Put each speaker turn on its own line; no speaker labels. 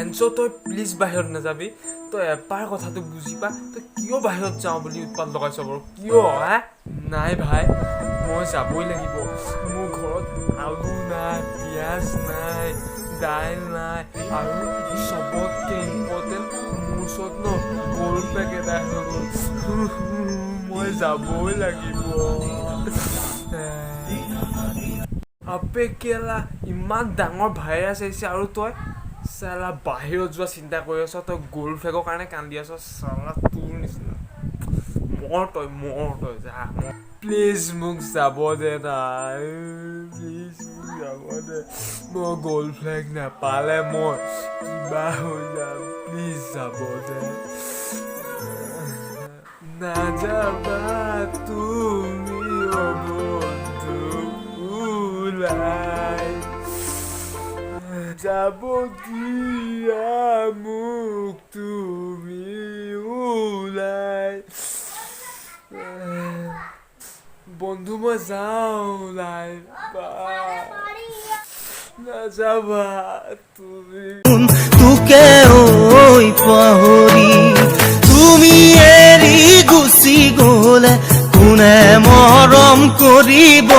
প্ৰেঞ্চ তই প্লিজ বাহিৰত নাযাবি তই এবাৰ কথাটো বুজিবা তই কিয় বাহিৰত যাওঁ বুলি উৎপাত লগাইছ বাৰু কিয় হা নাই ভাই মই যাবই লাগিব মোৰ ঘৰত আলু নাই পিঁয়াজ নাই দাইল নাই আৰু চবতকে ইম্পৰ্টেণ্ট মোৰ ওচৰত ন গ'ল্ড পেক এটা হৈ গ'ল মই যাবই লাগিব আবে কেলা ইমান ডাঙৰ ভাইৰাছ আহিছে আৰু তই চালা বাহিৰত যোৱা চিন্তা কৰি আছ তই গ'ল্ড ফ্লেগৰ কাৰণে কান্দি আছ চালা তোৰ নিচিনা মৰ তই যা প্লিজ মোক যাব দে নাই প্লিজ মোক যাব দে মই গ'ল্ড ফ্লেগ নাপালে মই কিবা হৈ যাম প্লিজ যাব দে নাযাবা তুমি বন্ধু ওলাই যাব দিয়া মোক তুমি ওলাই বন্ধু মই যাওঁ ওলাই নাযাবা তুমি
তোকে ঐ পাহৰি তুমি এৰি গুচি গ'লে কোনে মৰম কৰিব